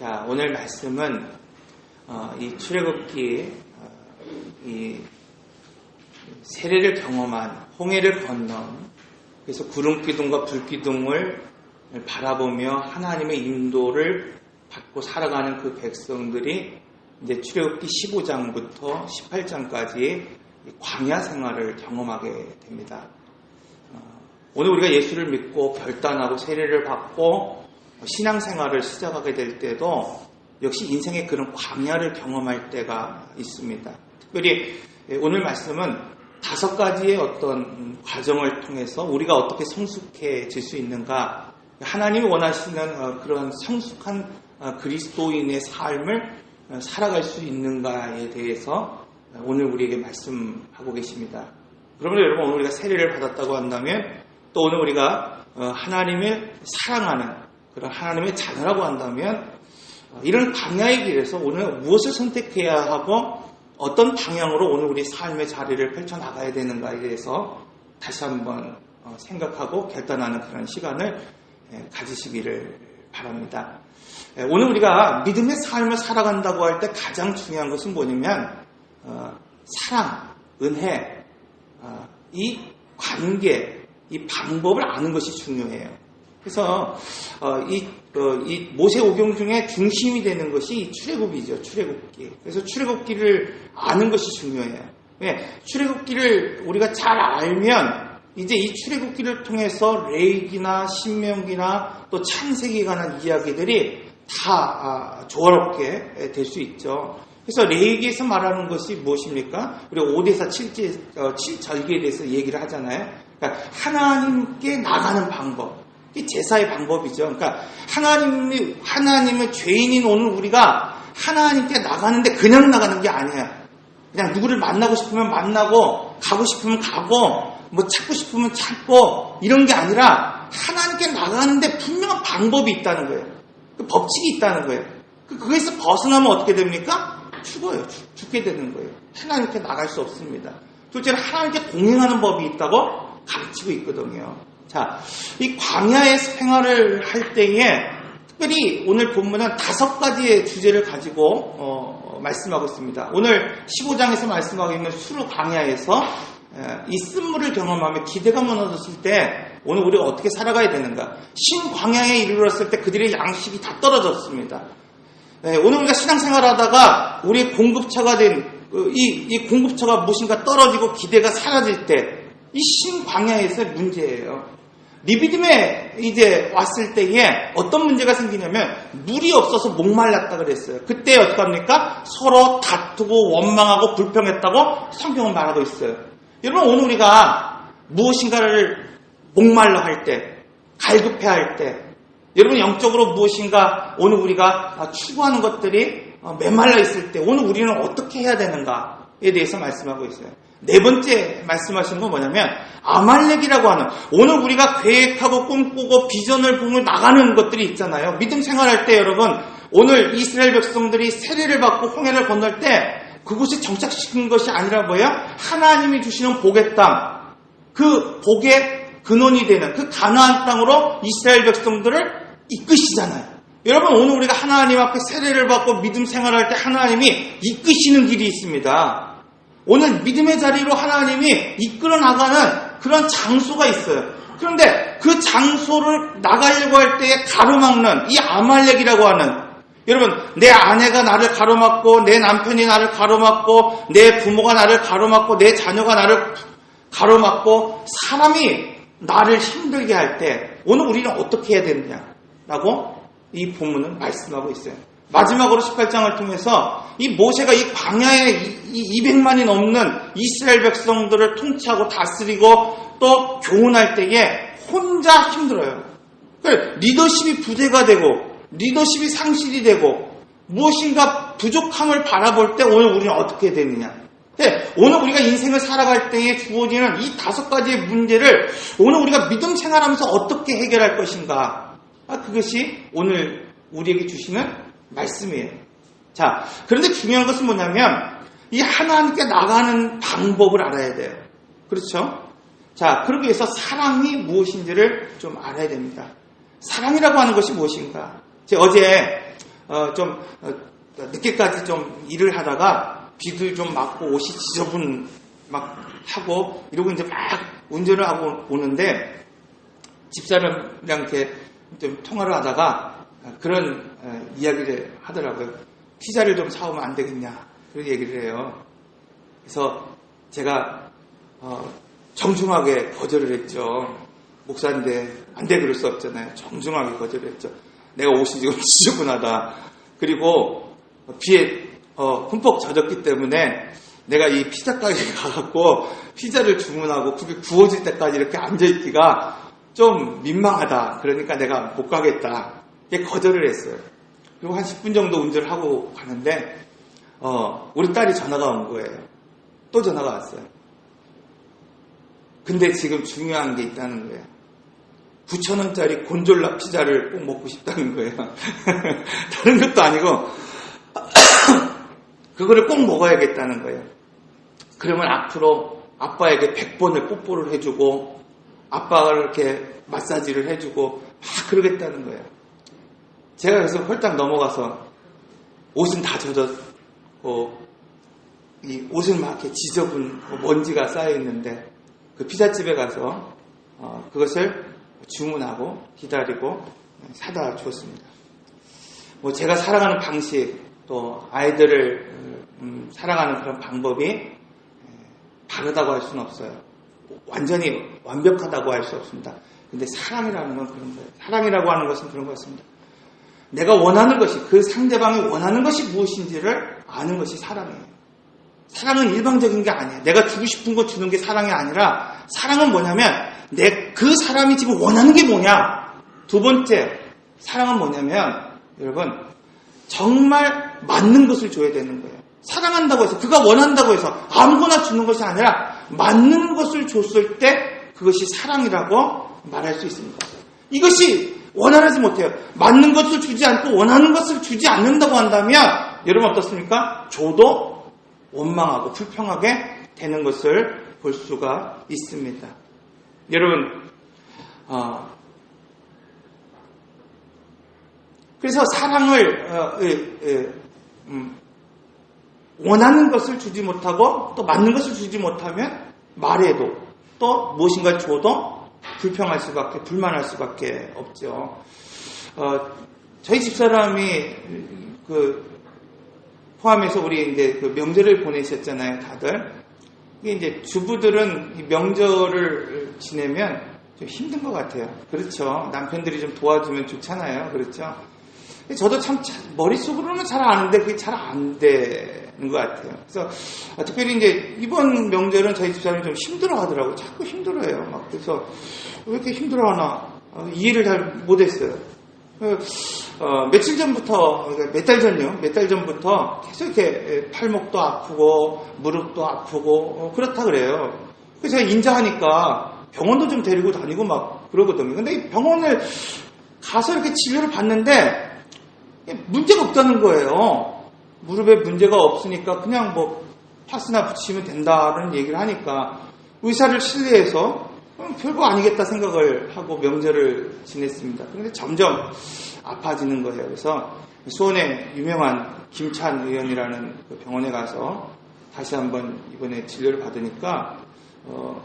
자, 오늘 말씀은 이 출애굽기 이 세례를 경험한 홍해를 건넌, 그래서 구름기둥과 불기둥을 바라보며 하나님의 인도를 받고 살아가는 그 백성들이 이제 출애굽기 15장부터 18장까지 광야 생활을 경험하게 됩니다. 오늘 우리가 예수를 믿고 결단하고 세례를 받고 신앙생활을 시작하게 될 때도 역시 인생의 그런 광야를 경험할 때가 있습니다. 특별히 오늘 말씀은 5가지의 어떤 과정을 통해서 우리가 어떻게 성숙해질 수 있는가, 하나님이 원하시는 그런 성숙한 그리스도인의 삶을 살아갈 수 있는가에 대해서 오늘 우리에게 말씀하고 계십니다. 그러면 여러분, 오늘 우리가 세례를 받았다고 한다면, 또 오늘 우리가 하나님을 사랑하는 그런 하나님의 자녀라고 한다면, 이런 광야의 길에서 오늘 무엇을 선택해야 하고 어떤 방향으로 오늘 우리 삶의 자리를 펼쳐나가야 되는가에 대해서 다시 한번 생각하고 결단하는 그런 시간을 가지시기를 바랍니다. 오늘 우리가 믿음의 삶을 살아간다고 할 때 가장 중요한 것은 뭐냐면 사랑, 은혜, 이 관계, 이 방법을 아는 것이 중요해요. 그래서 이 모세오경 중에 중심이 되는 것이 출애굽이죠. 출애굽기. 그래서 출애굽기를 아는 것이 중요해요. 왜? 출애굽기를 우리가 잘 알면 이제 이 출애굽기를 통해서 레위기나 신명기나 또 창세기에 관한 이야기들이 다 조화롭게 될 수 있죠. 그래서 레위기에서 말하는 것이 무엇입니까? 우리가 5대사 7절기에 대해서 얘기를 하잖아요. 그러니까 하나님께 나가는 방법. 이 제사의 방법이죠. 그러니까 하나님의 죄인인 오늘 우리가 하나님께 나가는데 그냥 나가는 게 아니에요. 그냥 누구를 만나고 싶으면 만나고, 가고 싶으면 가고, 뭐 찾고 싶으면 찾고, 이런 게 아니라 하나님께 나가는데 분명한 방법이 있다는 거예요. 그 법칙이 있다는 거예요. 그거에서 벗어나면 어떻게 됩니까? 죽어요. 죽게 되는 거예요. 하나님께 나갈 수 없습니다. 둘째로 하나님께 공행하는 법이 있다고 가르치고 있거든요. 자, 이 광야의 생활을 할 때에 특별히 오늘 본문은 5가지의 주제를 가지고 말씀하고 있습니다. 오늘 15장에서 말씀하고 있는 수르 광야에서 이 쓴물을 경험하며 기대감을 얻었을 때 오늘 우리가 어떻게 살아가야 되는가? 신광야에 이르렀을 때 그들의 양식이 다 떨어졌습니다. 오늘 우리가 신앙생활하다가 우리의 공급처가 된 이 공급처가 무엇인가 떨어지고 기대가 사라질 때 이 신광야에서의 문제예요. 리비딤에 이제 왔을 때에 어떤 문제가 생기냐면 물이 없어서 목말랐다 그랬어요. 그때 어떡합니까? 서로 다투고 원망하고 불평했다고 성경은 말하고 있어요. 여러분, 오늘 우리가 무엇인가를 목말라 할 때, 갈급해 할 때, 여러분 영적으로 무엇인가 오늘 우리가 추구하는 것들이 메말라 있을 때 오늘 우리는 어떻게 해야 되는가에 대해서 말씀하고 있어요. 4번째 말씀하시는 건 뭐냐면 아말렉이라고 하는, 오늘 우리가 계획하고 꿈꾸고 비전을 보며 나가는 것들이 있잖아요. 믿음 생활할 때 여러분, 오늘 이스라엘 백성들이 세례를 받고 홍해를 건널 때 그곳에 정착시킨 것이 아니라 뭐예요? 하나님이 주시는 복의 땅, 그 복의 근원이 되는 그 가나안 땅으로 이스라엘 백성들을 이끄시잖아요. 여러분, 오늘 우리가 하나님 앞에 세례를 받고 믿음 생활할 때 하나님이 이끄시는 길이 있습니다. 오늘 믿음의 자리로 하나님이 이끌어 나가는 그런 장소가 있어요. 그런데 그 장소를 나가려고 할 때에 가로막는 이 아말렉이라고 하는, 여러분, 내 아내가 나를 가로막고, 내 남편이 나를 가로막고, 내 부모가 나를 가로막고, 내 자녀가 나를 가로막고, 사람이 나를 힘들게 할 때 오늘 우리는 어떻게 해야 되느냐라고 이 본문은 말씀하고 있어요. 마지막으로 18장을 통해서 이 모세가 이 광야에 이 200만이 넘는 이스라엘 백성들을 통치하고 다스리고 또 교훈할 때에 혼자 힘들어요. 리더십이 부재가 되고 리더십이 상실이 되고 무엇인가 부족함을 바라볼 때 오늘 우리는 어떻게 해야 되느냐. 오늘 우리가 인생을 살아갈 때에 주어지는 이 5가지의 문제를 오늘 우리가 믿음 생활하면서 어떻게 해결할 것인가. 그것이 오늘 우리에게 주시는 말씀이에요. 자, 그런데 중요한 것은 뭐냐면 이 하나님께 나가는 방법을 알아야 돼요. 그렇죠? 자, 그러기 위해서 사랑이 무엇인지를 좀 알아야 됩니다. 사랑이라고 하는 것이 무엇인가? 제가 어제 늦게까지 좀 일을 하다가 비도 좀 맞고 옷이 지저분 막 하고 이러고 이제 막 운전을 하고 오는데 집사람이랑 이렇게 좀 통화를 하다가 그런 이야기를 하더라고요. 피자를 좀 사오면 안 되겠냐 그런 얘기를 해요. 그래서 제가 정중하게 거절을 했죠. 목사인데 안 돼 그럴 수 없잖아요. 정중하게 거절을 했죠. 내가 옷이 지금 지저분하다. 그리고 비에 흠뻑 젖었기 때문에 내가 이 피자 가게에 가갖고 피자를 주문하고 그게 구워질 때까지 이렇게 앉아있기가 좀 민망하다. 그러니까 내가 못 가겠다. 이게 거절을 했어요. 그리고 한 10분 정도 운전을 하고 가는데 우리 딸이 전화가 온 거예요. 또 전화가 왔어요. 근데 지금 중요한 게 있다는 거예요. 9,000원짜리 곤졸라 피자를 꼭 먹고 싶다는 거예요. 다른 것도 아니고 그거를 꼭 먹어야겠다는 거예요. 그러면 앞으로 아빠에게 100번을 뽀뽀를 해주고 아빠가 이렇게 마사지를 해주고 막 그러겠다는 거예요. 제가 그래서 홀딱 넘어가서 옷은 다 젖었고 이 옷은 막 이렇게 지저분 먼지가 쌓여있는데 그 피자집에 가서 그것을 주문하고 기다리고 사다 주었습니다. 뭐 제가 살아가는 방식 또 아이들을 사랑하는 그런 방법이 다르다고 할 수는 없어요. 완전히 완벽하다고 할 수 없습니다. 근데 사랑이라는 건 그런 거예요. 사랑이라고 하는 것은 그런 것 같습니다. 내가 원하는 것이 그 상대방이 원하는 것이 무엇인지를 아는 것이 사랑이에요. 사랑은 일방적인 게 아니에요. 내가 주고 싶은 거 주는 게 사랑이 아니라 사랑은 뭐냐면 그 사람이 지금 원하는 게 뭐냐. 두 번째 사랑은 뭐냐면 여러분 정말 맞는 것을 줘야 되는 거예요. 사랑한다고 해서 그가 원한다고 해서 아무거나 주는 것이 아니라 맞는 것을 줬을 때 그것이 사랑이라고 말할 수 있습니다. 이것이 원하지 못해요. 맞는 것을 주지 않고 원하는 것을 주지 않는다고 한다면 여러분 어떻습니까? 줘도 원망하고 불평하게 되는 것을 볼 수가 있습니다. 여러분 그래서 사랑을 원하는 것을 주지 못하고 또 맞는 것을 주지 못하면 말해도 또 무엇인가 줘도 불평할 수밖에 불만할 수밖에 없죠. 저희 집사람이 포함해서 우리 이제 그 명절을 보내셨잖아요, 다들. 이게 이제 주부들은 이 명절을 지내면 좀 힘든 것 같아요. 그렇죠. 남편들이 좀 도와주면 좋잖아요. 그렇죠. 저도 참 머릿속으로는 잘 아는데 그게 잘 안 되는 것 같아요. 그래서 특별히 이제 이번 명절은 저희 집사람이 좀 힘들어 하더라고요. 자꾸 힘들어해요. 막 그래서 왜 이렇게 힘들어 하나 이해를 잘 못했어요. 며칠 전부터, 몇 달 전요. 몇 달 전부터 계속 이렇게 팔목도 아프고 무릎도 아프고 그렇다 그래요. 그래서 제가 인자하니까 병원도 좀 데리고 다니고 막 그러거든요. 근데 병원을 가서 이렇게 진료를 받는데 문제가 없다는 거예요. 무릎에 문제가 없으니까 그냥 뭐 파스나 붙이면 된다는 얘기를 하니까 의사를 신뢰해서 별거 아니겠다 생각을 하고 명절을 지냈습니다. 그런데 점점 아파지는 거예요. 그래서 수원에 유명한 김찬 의원이라는 그 병원에 가서 다시 한번 이번에 진료를 받으니까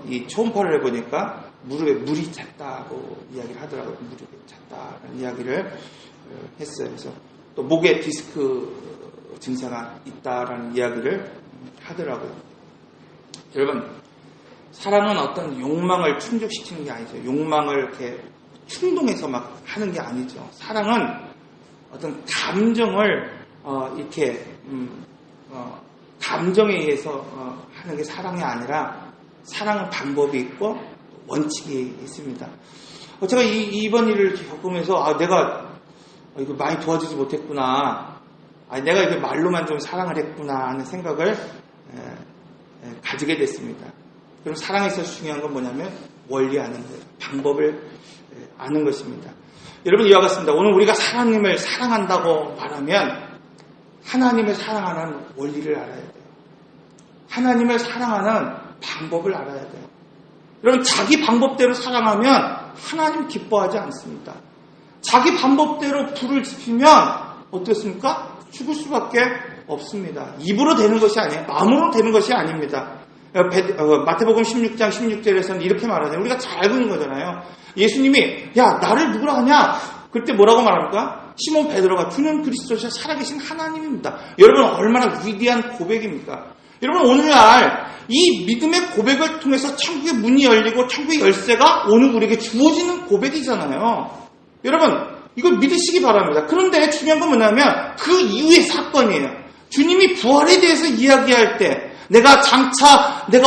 이 초음파를 해보니까 무릎에 물이 찼다고 이야기를 하더라고요. 무릎에 찼다는 이야기를 했어요. 그래서 또 목에 디스크 증세가 있다라는 이야기를 하더라고요. 여러분, 사랑은 어떤 욕망을 충족시키는 게 아니죠. 욕망을 이렇게 충동해서 막 하는 게 아니죠. 사랑은 어떤 감정을 이렇게 감정에 의해서 하는 게 사랑이 아니라 사랑은 방법이 있고 원칙이 있습니다. 제가 이번 일을 겪으면서 내가 이거 많이 도와주지 못했구나. 내가 이게 말로만 좀 사랑을 했구나 하는 생각을 가지게 됐습니다. 그럼 사랑에 있어서 중요한 건 뭐냐면 원리 아는 거예요. 방법을 아는 것입니다. 여러분 이와 같습니다. 오늘 우리가 하나님을 사랑한다고 말하면 하나님을 사랑하는 원리를 알아야 돼요. 하나님을 사랑하는 방법을 알아야 돼요. 여러분 자기 방법대로 사랑하면 하나님 기뻐하지 않습니다. 자기 방법대로 불을 지피면 어떻습니까? 죽을 수밖에 없습니다. 입으로 되는 것이 아니에요. 마음으로 되는 것이 아닙니다. 마태복음 16장 16절에서는 이렇게 말하잖아요. 우리가 잘 알고 있는 거잖아요. 예수님이 야 나를 누구라 하냐? 그때 뭐라고 말합니까? 시몬 베드로가 주는 그리스도시여 살아계신 하나님입니다. 여러분 얼마나 위대한 고백입니까? 여러분 오늘날 이 믿음의 고백을 통해서 천국의 문이 열리고 천국의 열쇠가 오늘 우리에게 주어지는 고백이잖아요. 여러분 이걸 믿으시기 바랍니다. 그런데 중요한 건 뭐냐면 그 이후의 사건이에요. 주님이 부활에 대해서 이야기할 때 내가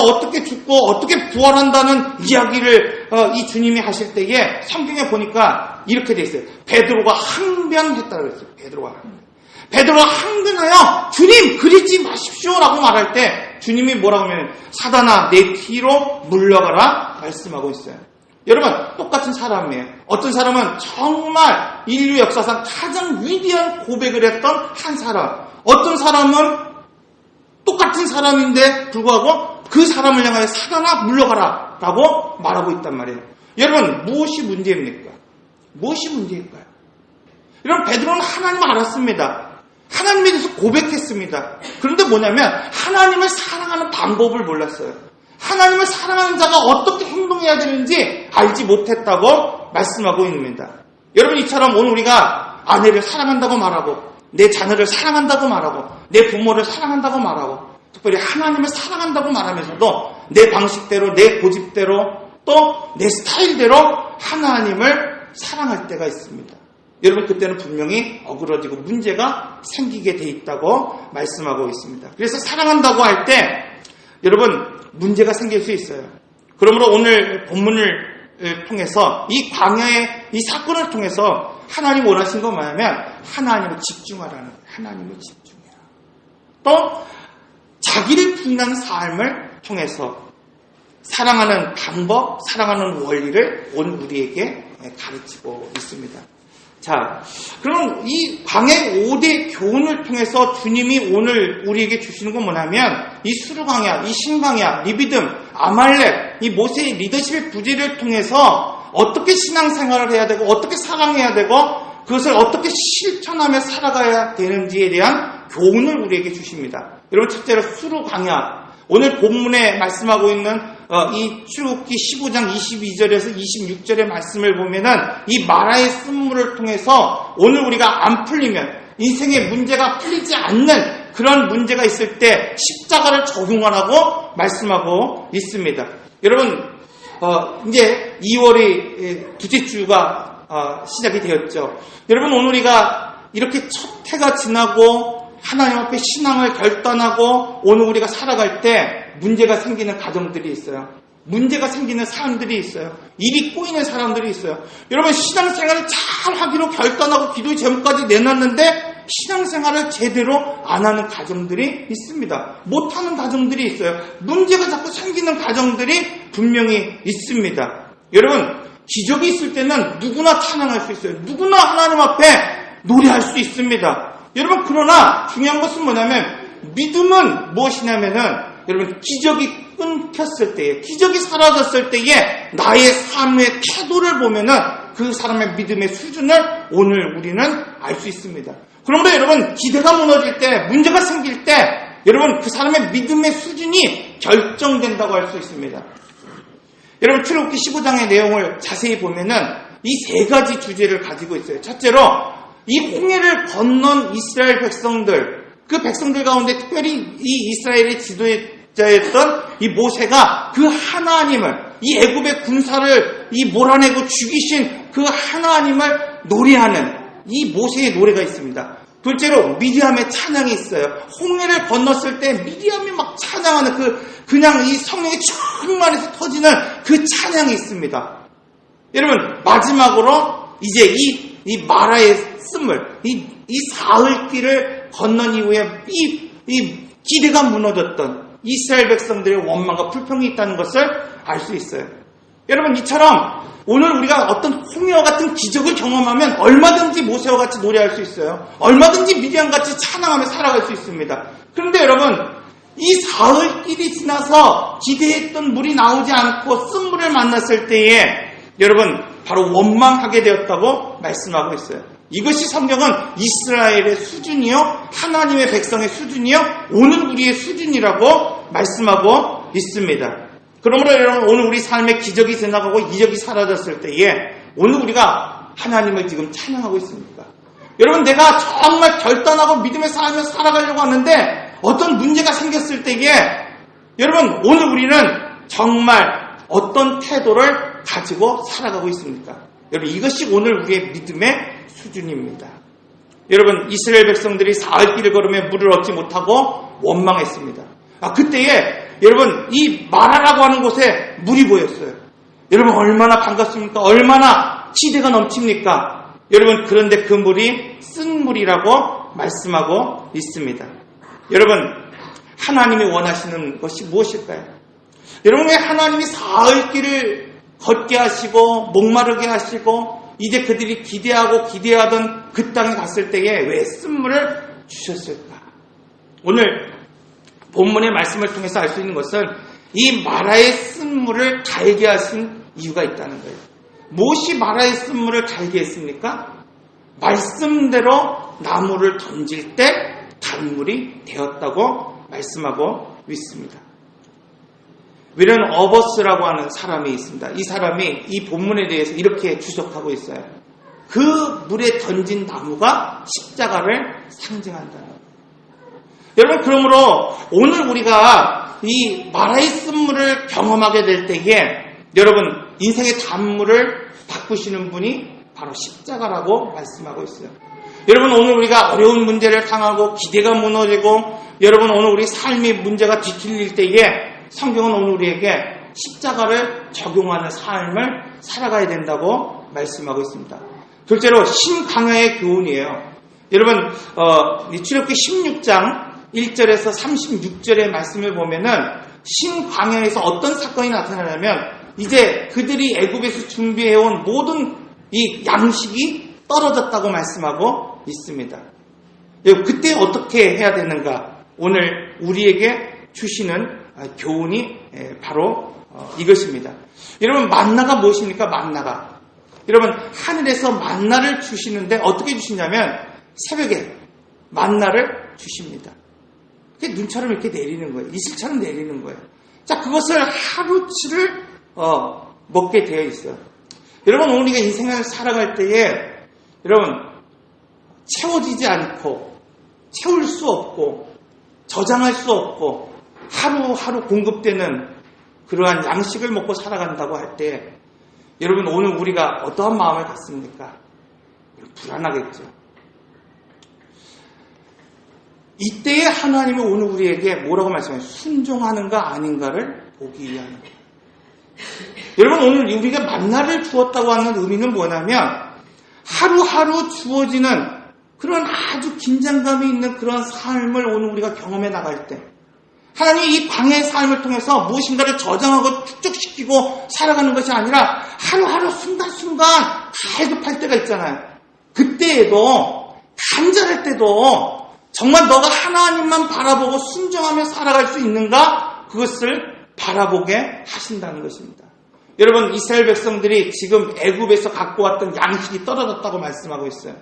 어떻게 죽고 어떻게 부활한다는 이야기를 이 주님이 하실 때에 성경에 보니까 이렇게 돼 있어요. 베드로가 항변했다고 했어요. 베드로가 항변하여 주님 그리지 마십시오라고 말할 때 주님이 뭐라고 하면 사단아 내 뒤로 물러가라 말씀하고 있어요. 여러분 똑같은 사람이에요. 어떤 사람은 정말 인류 역사상 가장 위대한 고백을 했던 한 사람, 어떤 사람은 똑같은 사람인데 불구하고 그 사람을 향하여 사단아 물러가라 라고 말하고 있단 말이에요. 여러분 무엇이 문제입니까? 무엇이 문제일까요? 여러분 베드로는 하나님을 알았습니다. 하나님에 대해서 고백했습니다. 그런데 뭐냐면 하나님을 사랑하는 방법을 몰랐어요. 하나님을 사랑하는 자가 어떻게 행동해야 되는지 알지 못했다고 말씀하고 있습니다. 여러분 이처럼 오늘 우리가 아내를 사랑한다고 말하고 내 자녀를 사랑한다고 말하고 내 부모를 사랑한다고 말하고 특별히 하나님을 사랑한다고 말하면서도 내 방식대로 내 고집대로 또 내 스타일대로 하나님을 사랑할 때가 있습니다. 여러분 그때는 분명히 어그러지고 문제가 생기게 돼 있다고 말씀하고 있습니다. 그래서 사랑한다고 할 때 여러분 문제가 생길 수 있어요. 그러므로 오늘 본문을 통해서 이 광야의 이 사건을 통해서 하나님 원하신 건 뭐냐면 하나님을 집중하라는 거예요. 하나님을 집중해라. 또 자기를 부인하는 삶을 통해서 사랑하는 방법, 사랑하는 원리를 오늘 우리에게 가르치고 있습니다. 자, 그럼 이 광야의 5대 교훈을 통해서 주님이 오늘 우리에게 주시는 건 뭐냐면 이 수르광야, 이 신광야, 리비듬, 아말렉, 이 모세의 리더십의 부재를 통해서 어떻게 신앙생활을 해야 되고 어떻게 사랑해야 되고 그것을 어떻게 실천하며 살아가야 되는지에 대한 교훈을 우리에게 주십니다. 여러분 첫째로 수르광야, 오늘 본문에 말씀하고 있는 이 출애굽기 15장 22절에서 26절의 말씀을 보면은 이 마라의 쓴물을 통해서 오늘 우리가 안 풀리면 인생의 문제가 풀리지 않는 그런 문제가 있을 때 십자가를 적용하라고 말씀하고 있습니다. 여러분 이제 2월이 두째 주가 시작이 되었죠. 여러분 오늘 우리가 이렇게 첫 해가 지나고 하나님 앞에 신앙을 결단하고 오늘 우리가 살아갈 때 문제가 생기는 가정들이 있어요. 문제가 생기는 사람들이 있어요. 일이 꼬이는 사람들이 있어요. 여러분 신앙생활을 잘 하기로 결단하고 기도의 제목까지 내놨는데 신앙생활을 제대로 안 하는 가정들이 있습니다. 못하는 가정들이 있어요. 문제가 자꾸 생기는 가정들이 분명히 있습니다. 여러분 기적이 있을 때는 누구나 찬양할 수 있어요. 누구나 하나님 앞에 노래할 수 있습니다. 여러분 그러나 중요한 것은 뭐냐면 믿음은 무엇이냐면은 여러분 기적이 끊겼을 때에 기적이 사라졌을 때에 나의 삶의 태도를 보면은 그 사람의 믿음의 수준을 오늘 우리는 알 수 있습니다. 그러므로 여러분 기대가 무너질 때 문제가 생길 때 여러분 그 사람의 믿음의 수준이 결정된다고 할 수 있습니다. 여러분 출애굽기 15장의 내용을 자세히 보면은 이 세 가지 주제를 가지고 있어요. 첫째로 이 홍해를 건넌 이스라엘 백성들, 그 백성들 가운데 특별히 이 이스라엘의 지도자였던 이 모세가 그 하나님을, 이 애굽의 군사를 이 몰아내고 죽이신 그 하나님을 노래하는 이 모세의 노래가 있습니다. 둘째로 미디암의 찬양이 있어요. 홍해를 건넜을 때 미디암이 막 찬양하는 그냥 이 성령의 충만해서 터지는 그 찬양이 있습니다. 여러분 마지막으로 이제 이 마라의 쓴물, 이 사흘길을 건넌 이후에 이 기대가 무너졌던 이스라엘 백성들의 원망과 불평이 있다는 것을 알 수 있어요. 여러분 이처럼 오늘 우리가 어떤 홍해와 같은 기적을 경험하면 얼마든지 모세와 같이 노래할 수 있어요. 얼마든지 미디안 같이 찬양하며 살아갈 수 있습니다. 그런데 여러분 이 사흘길이 지나서 기대했던 물이 나오지 않고 쓴물을 만났을 때에 여러분 바로 원망하게 되었다고 말씀하고 있어요. 이것이 성경은 이스라엘의 수준이요, 하나님의 백성의 수준이요, 오늘 우리의 수준이라고 말씀하고 있습니다. 그러므로 여러분, 오늘 우리 삶에 기적이 지나가고 이적이 사라졌을 때에 오늘 우리가 하나님을 지금 찬양하고 있습니까? 여러분, 내가 정말 결단하고 믿음의 삶을 살아가려고 하는데 어떤 문제가 생겼을 때에 여러분, 오늘 우리는 정말 어떤 태도를 가지고 살아가고 있습니까? 여러분, 이것이 오늘 우리의 믿음의 수준입니다. 여러분, 이스라엘 백성들이 사흘 길을 걸으며 물을 얻지 못하고 원망했습니다. 그때에 여러분, 이 마라라고 하는 곳에 물이 보였어요. 여러분, 얼마나 반갑습니까? 얼마나 기대가 넘칩니까? 여러분, 그런데 그 물이 쓴 물이라고 말씀하고 있습니다. 여러분, 하나님이 원하시는 것이 무엇일까요? 여러분, 왜 하나님이 사흘 길을 걷게 하시고 목마르게 하시고 이제 그들이 기대하던 그 땅에 갔을 때에 왜 쓴물을 주셨을까? 오늘 본문의 말씀을 통해서 알 수 있는 것은 이 마라의 쓴물을 달게 하신 이유가 있다는 거예요. 무엇이 마라의 쓴물을 달게 했습니까? 말씀대로 나무를 던질 때 단물이 되었다고 말씀하고 있습니다. 윌런 어버스라고 하는 사람이 있습니다. 이 사람이 이 본문에 대해서 이렇게 주석하고 있어요. 그 물에 던진 나무가 십자가를 상징한다는 거예요. 여러분, 그러므로 오늘 우리가 이 마라의 쓴물을 경험하게 될 때에 여러분, 인생의 단물을 바꾸시는 분이 바로 십자가라고 말씀하고 있어요. 여러분, 오늘 우리가 어려운 문제를 당하고 기대가 무너지고 여러분, 오늘 우리 삶의 문제가 뒤틀릴 때에 성경은 오늘 우리에게 십자가를 적용하는 삶을 살아가야 된다고 말씀하고 있습니다. 둘째로 신강야의 교훈이에요. 여러분, 출애굽기 16장 1절에서 36절의 말씀을 보면은 신강야에서 어떤 사건이 나타나냐면 이제 그들이 애굽에서 준비해온 모든 이 양식이 떨어졌다고 말씀하고 있습니다. 그때 어떻게 해야 되는가? 오늘 우리에게 주시는 교훈이 바로 이것입니다. 여러분, 만나가 무엇입니까? 만나가. 여러분, 하늘에서 만나를 주시는데 어떻게 주시냐면 새벽에 만나를 주십니다. 그게 눈처럼 이렇게 내리는 거예요. 이슬처럼 내리는 거예요. 자, 그것을 하루치를 먹게 되어 있어요. 여러분, 오늘 우리가 인생을 살아갈 때에 여러분, 채워지지 않고 채울 수 없고 저장할 수 없고 하루하루 공급되는 그러한 양식을 먹고 살아간다고 할 때 여러분, 오늘 우리가 어떠한 마음을 갖습니까? 불안하겠죠. 이때에 하나님은 오늘 우리에게 뭐라고 말씀해요? 순종하는가 아닌가를 보기 위한 거예요. 여러분, 오늘 우리가 만나를 주었다고 하는 의미는 뭐냐면 하루하루 주어지는 그런 아주 긴장감이 있는 그런 삶을 오늘 우리가 경험해 나갈 때 하나님이 이 광야의 삶을 통해서 무엇인가를 저장하고 축적시키고 살아가는 것이 아니라 하루하루 순간순간 갈급할 때가 있잖아요. 그때에도 간절할 때도 정말 너가 하나님만 바라보고 순종하며 살아갈 수 있는가? 그것을 바라보게 하신다는 것입니다. 여러분, 이스라엘 백성들이 지금 애굽에서 갖고 왔던 양식이 떨어졌다고 말씀하고 있어요.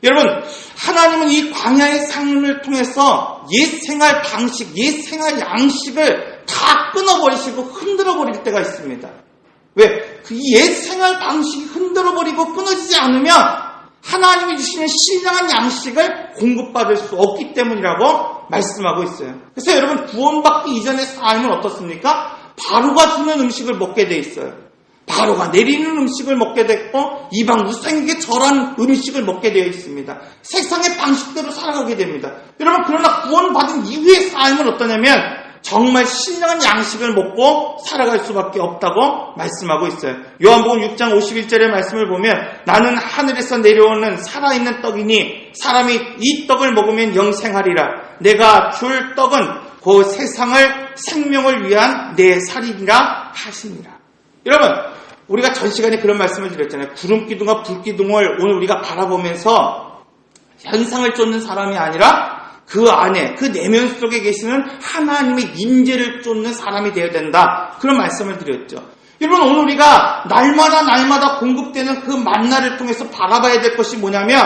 여러분, 하나님은 이 광야의 삶을 통해서 옛 생활 방식, 옛 생활 양식을 다 끊어버리시고 흔들어버릴 때가 있습니다. 왜? 그 옛 생활 방식이 흔들어버리고 끊어지지 않으면 하나님이 주시는 신령한 양식을 공급받을 수 없기 때문이라고 말씀하고 있어요. 그래서 여러분, 구원받기 이전의 삶은 어떻습니까? 바로가 주는 음식을 먹게 돼 있어요. 바로가 내리는 음식을 먹게 됐고 이방 우상에게 절한 음식을 먹게 되어 있습니다. 세상의 방식대로 살아가게 됩니다. 여러분, 그러나 구원받은 이후의 삶은 어떠냐면 정말 신령한 양식을 먹고 살아갈 수밖에 없다고 말씀하고 있어요. 요한복음 6장 51절의 말씀을 보면 나는 하늘에서 내려오는 살아있는 떡이니 사람이 이 떡을 먹으면 영생하리라. 내가 줄 떡은 그 세상을 생명을 위한 내 살이니라 하시니라. 여러분, 우리가 전 시간에 그런 말씀을 드렸잖아요. 구름기둥과 불기둥을 오늘 우리가 바라보면서 현상을 쫓는 사람이 아니라 그 안에, 그 내면 속에 계시는 하나님의 임재를 쫓는 사람이 되어야 된다. 그런 말씀을 드렸죠. 여러분, 오늘 우리가 날마다 공급되는 그 만나를 통해서 바라봐야 될 것이 뭐냐면,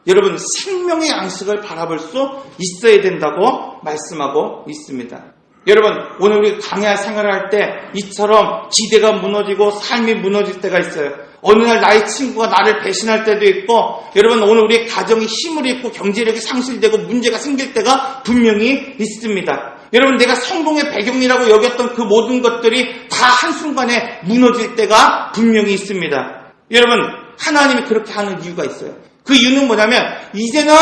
여러분, 생명의 양식을 바라볼 수 있어야 된다고 말씀하고 있습니다. 여러분, 오늘 우리 강야 생활을 할 때 이처럼 기대가 무너지고 삶이 무너질 때가 있어요. 어느 날 나의 친구가 나를 배신할 때도 있고, 여러분, 오늘 우리의 가정이 힘을 잃고 경제력이 상실되고 문제가 생길 때가 분명히 있습니다. 여러분, 내가 성공의 배경이라고 여겼던 그 모든 것들이 다 한순간에 무너질 때가 분명히 있습니다. 여러분, 하나님이 그렇게 하는 이유가 있어요. 그 이유는 뭐냐면, 이제는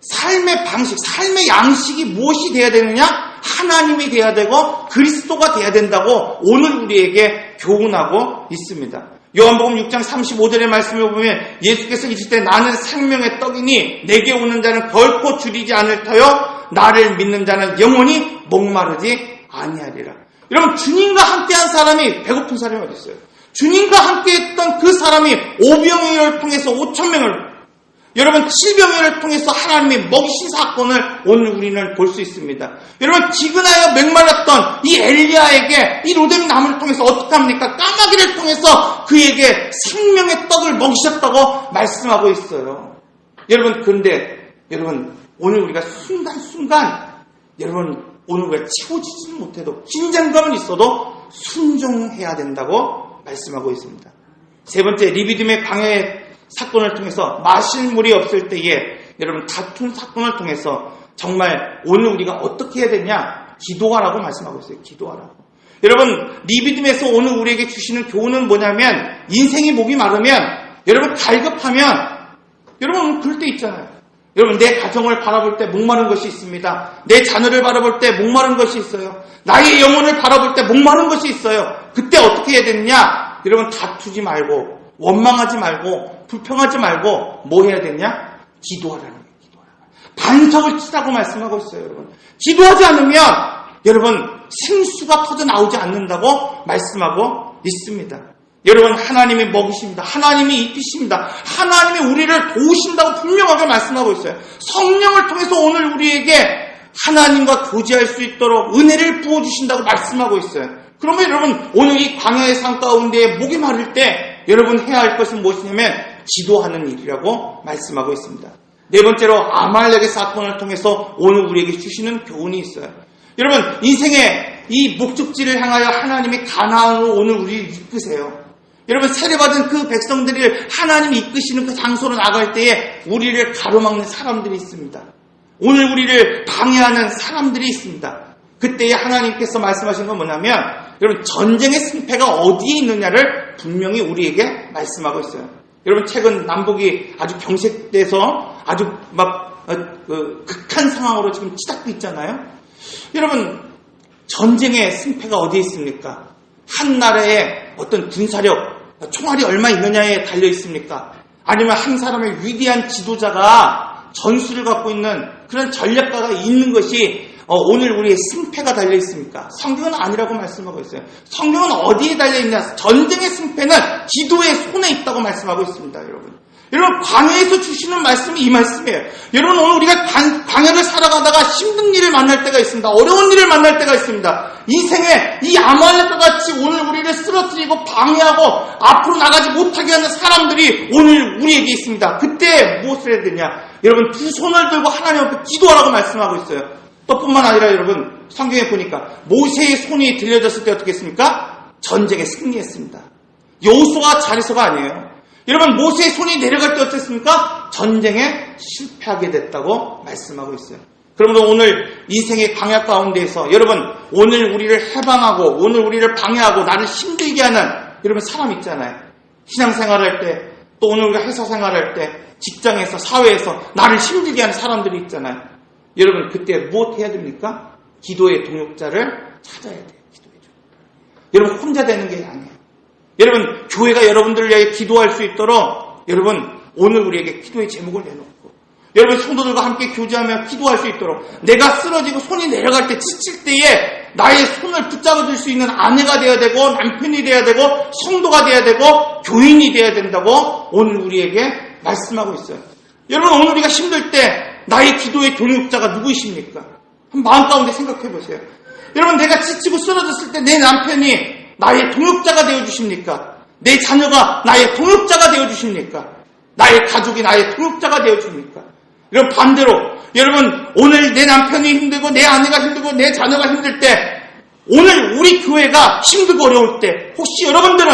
삶의 방식, 삶의 양식이 무엇이 돼야 되느냐? 하나님이 돼야 되고 그리스도가 돼야 된다고 오늘 우리에게 교훈하고 있습니다. 요한복음 6장 35절의 말씀을 보면 예수께서 이르실 때 나는 생명의 떡이니 내게 오는 자는 결코 줄이지 않을 터요 나를 믿는 자는 영원히 목마르지 아니하리라. 여러분, 주님과 함께한 사람이 배고픈 사람이 어디 있어요? 주님과 함께했던 그 사람이 오병이어를 통해서 5,000명을, 여러분, 질병을 통해서 하나님이 먹이신 사건을 오늘 우리는 볼 수 있습니다. 여러분, 지근하여 맹말랐던 이 엘리야에게 이 로뎀 나무를 통해서 어떻게 합니까? 까마귀를 통해서 그에게 생명의 떡을 먹이셨다고 말씀하고 있어요. 여러분, 그런데 여러분, 오늘 우리가 순간순간, 여러분, 오늘 우리가 채워지지는 못해도 긴장감은 있어도 순종해야 된다고 말씀하고 있습니다. 세 번째, 리비딤의 광야의 사건을 통해서 마실 물이 없을 때에 여러분, 다툰 사건을 통해서 정말 오늘 우리가 어떻게 해야 되냐? 기도하라고 말씀하고 있어요. 기도하라고. 여러분, 리비딤에서 오늘 우리에게 주시는 교훈은 뭐냐면, 인생이 목이 마르면, 여러분, 갈급하면, 여러분, 그럴 때 있잖아요. 여러분, 내 가정을 바라볼 때 목마른 것이 있습니다. 내 자녀를 바라볼 때 목마른 것이 있어요. 나의 영혼을 바라볼 때 목마른 것이 있어요. 그때 어떻게 해야 되느냐? 여러분, 다투지 말고, 원망하지 말고, 불평하지 말고, 뭐 해야 되냐? 기도하라는 거예요. 기도하라. 반석을 치라고 말씀하고 있어요, 여러분. 기도하지 않으면, 여러분, 생수가 터져 나오지 않는다고 말씀하고 있습니다. 여러분, 하나님이 먹이십니다. 하나님이 입히십니다. 하나님이 우리를 도우신다고 분명하게 말씀하고 있어요. 성령을 통해서 오늘 우리에게 하나님과 교제할 수 있도록 은혜를 부어주신다고 말씀하고 있어요. 그러면 여러분, 오늘 이 광야의 삶 가운데 목이 마를 때 여러분 해야 할 것은 무엇이냐면 기도하는 일이라고 말씀하고 있습니다. 네 번째로 아말렉의 사건을 통해서 오늘 우리에게 주시는 교훈이 있어요. 여러분, 인생의 이 목적지를 향하여 하나님이 가나안으로 오늘 우리를 이끄세요. 여러분, 세례받은 그 백성들을 하나님이 이끄시는 그 장소로 나갈 때에 우리를 가로막는 사람들이 있습니다. 오늘 우리를 방해하는 사람들이 있습니다. 그때에 하나님께서 말씀하신 건 뭐냐면, 여러분, 전쟁의 승패가 어디에 있느냐를 분명히 우리에게 말씀하고 있어요. 여러분, 최근 남북이 아주 경색돼서 아주 극한 상황으로 지금 치닫고 있잖아요. 여러분, 전쟁의 승패가 어디에 있습니까? 한 나라의 어떤 군사력, 총알이 얼마 있느냐에 달려 있습니까? 아니면 한 사람의 위대한 지도자가 전술을 갖고 있는 그런 전략가가 있는 것이 오늘 우리의 승패가 달려 있습니까? 성경은 아니라고 말씀하고 있어요. 성경은 어디에 달려 있냐? 전쟁의 승패는 기도의 손에 있다고 말씀하고 있습니다, 여러분. 여러분, 광야에서 주시는 말씀이 이 말씀이에요. 여러분, 오늘 우리가 광야를 살아가다가 힘든 일을 만날 때가 있습니다. 어려운 일을 만날 때가 있습니다. 인생에 이 아말렉과 같이 오늘 우리를 쓰러뜨리고 방해하고 앞으로 나가지 못하게 하는 사람들이 오늘 우리에게 있습니다. 그때 무엇을 해야 되냐? 여러분, 두 손을 들고 하나님 앞에 기도하라고 말씀하고 있어요. 또 뿐만 아니라 여러분, 성경에 보니까 모세의 손이 들려졌을 때 어떻게 했습니까? 전쟁에 승리했습니다. 여호수아가 잘해서가 아니에요. 여러분, 모세의 손이 내려갈 때 어땠습니까? 전쟁에 실패하게 됐다고 말씀하고 있어요. 그러므로 오늘 인생의 광야 가운데에서 여러분, 오늘 우리를 해방하고 오늘 우리를 방해하고 나를 힘들게 하는 여러분 사람 있잖아요. 신앙생활을 할 때, 또 오늘 우리가 회사 생활을 할 때, 직장에서, 사회에서 나를 힘들게 하는 사람들이 있잖아요. 여러분, 그때 무엇 해야 됩니까? 기도의 동역자를 찾아야 돼요. 기도의 동역자. 여러분, 혼자 되는 게 아니에요. 여러분, 교회가 여러분들을 위해 기도할 수 있도록 여러분, 오늘 우리에게 기도의 제목을 내놓고 여러분, 성도들과 함께 교제하며 기도할 수 있도록 내가 쓰러지고 손이 내려갈 때, 지칠 때에 나의 손을 붙잡아줄 수 있는 아내가 되어야 되고 남편이 되어야 되고 성도가 되어야 되고 교인이 되어야 된다고 오늘 우리에게 말씀하고 있어요. 여러분, 오늘 우리가 힘들 때 나의 기도의 동역자가 누구이십니까? 한번 마음 가운데 생각해 보세요. 여러분, 내가 지치고 쓰러졌을 때 내 남편이 나의 동역자가 되어주십니까? 내 자녀가 나의 동역자가 되어주십니까? 나의 가족이 나의 동역자가 되어줍니까? 이런 반대로 여러분 오늘 내 남편이 힘들고 내 아내가 힘들고 내 자녀가 힘들 때 오늘 우리 교회가 힘들고 어려울 때 혹시 여러분들은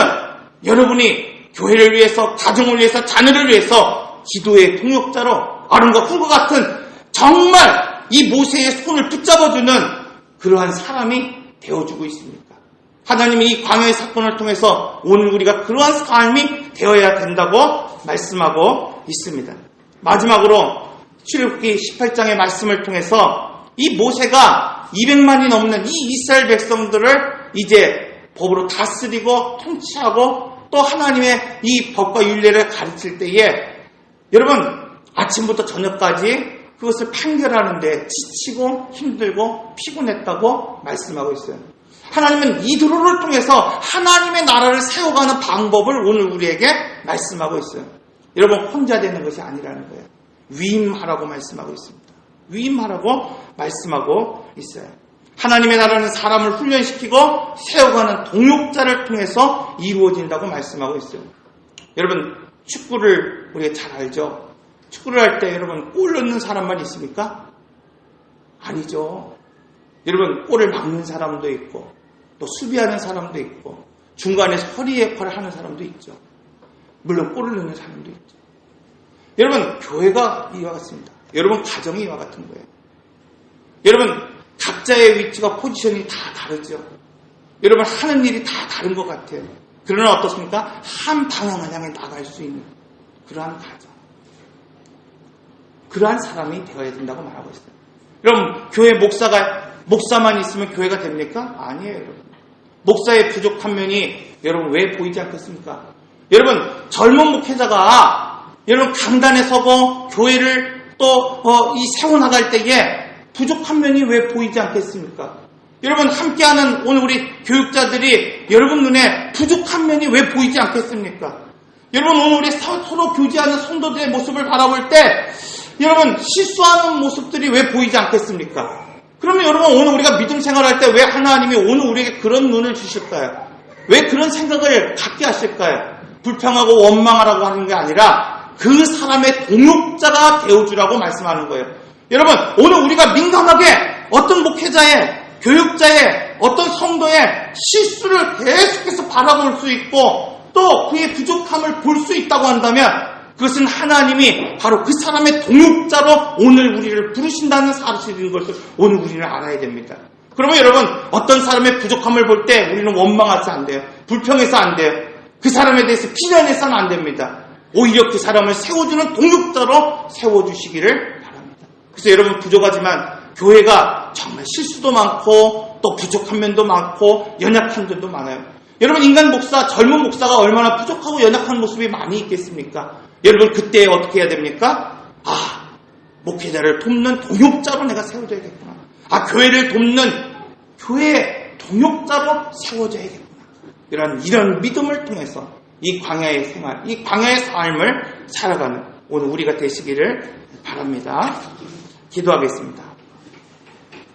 여러분이 교회를 위해서 가정을 위해서 자녀를 위해서 기도의 동역자로 아론과 훌과 같은 정말 이 모세의 손을 붙잡아주는 그러한 사람이 되어주고 있습니까? 하나님이 이 광야의 사건을 통해서 오늘 우리가 그러한 삶이 되어야 된다고 말씀하고 있습니다. 마지막으로 출애굽기 18장의 말씀을 통해서 이 모세가 200만이 넘는 이 이스라엘 백성들을 이제 법으로 다스리고 통치하고 또 하나님의 이 법과 율례를 가르칠 때에 여러분 아침부터 저녁까지 그것을 판결하는데 지치고 힘들고 피곤했다고 말씀하고 있어요. 하나님은 이 드로를 통해서 하나님의 나라를 세워가는 방법을 오늘 우리에게 말씀하고 있어요. 여러분 혼자 되는 것이 아니라는 거예요. 위임하라고 말씀하고 있습니다. 위임하라고 말씀하고 있어요. 하나님의 나라는 사람을 훈련시키고 세워가는 동역자를 통해서 이루어진다고 말씀하고 있어요. 여러분 축구를 우리가 잘 알죠? 축구를 할 때 여러분 골 넣는 사람만 있습니까? 아니죠. 여러분 골을 막는 사람도 있고 또 수비하는 사람도 있고 중간에서 허리 역할을 하는 사람도 있죠. 물론 골을 넣는 사람도 있죠. 여러분 교회가 이와 같습니다. 여러분 가정이 이와 같은 거예요. 여러분 각자의 위치가 포지션이 다 다르죠. 여러분 하는 일이 다 다른 것 같아요. 그러나 어떻습니까? 한 방향을 향해 나갈 수 있는 그러한 가정, 그러한 사람이 되어야 된다고 말하고 있어요. 여러분 교회 목사만 있으면 교회가 됩니까? 아니에요. 여러분 목사의 부족한 면이 여러분 왜 보이지 않겠습니까? 여러분 젊은 목회자가 여러분 강단에 서고 교회를 또 세워나갈 때에 부족한 면이 왜 보이지 않겠습니까? 여러분 함께하는 오늘 우리 교육자들이 여러분 눈에 부족한 면이 왜 보이지 않겠습니까? 여러분 오늘 우리 서로 교제하는 성도들의 모습을 바라볼 때 여러분 실수하는 모습들이 왜 보이지 않겠습니까? 그러면 여러분 오늘 우리가 믿음 생활할 때 왜 하나님이 오늘 우리에게 그런 눈을 주실까요? 왜 그런 생각을 갖게 하실까요? 불평하고 원망하라고 하는 게 아니라 그 사람의 동역자가 되어주라고 말씀하는 거예요. 여러분 오늘 우리가 민감하게 어떤 목회자의 교육자의 어떤 성도의 실수를 계속해서 바라볼 수 있고 또 그의 부족함을 볼 수 있다고 한다면 그것은 하나님이 바로 그 사람의 동역자로 오늘 우리를 부르신다는 사실인 것을 오늘 우리는 알아야 됩니다. 그러면 여러분 어떤 사람의 부족함을 볼 때 우리는 원망해서 안 돼요. 불평해서 안 돼요. 그 사람에 대해서 비난해서는 안 됩니다. 오히려 그 사람을 세워주는 동역자로 세워주시기를 바랍니다. 그래서 여러분 부족하지만 교회가 정말 실수도 많고 또 부족한 면도 많고 연약한 점도 많아요. 여러분 인간 목사, 젊은 목사가 얼마나 부족하고 연약한 모습이 많이 있겠습니까? 여러분 그때 어떻게 해야 됩니까? 목회자를 돕는 동역자로 내가 세워줘야겠구나. 교회를 돕는 교회의 동역자로 세워줘야겠구나. 이런 믿음을 통해서 이 광야의 생활, 이 광야의 삶을 살아가는 오늘 우리가 되시기를 바랍니다. 기도하겠습니다.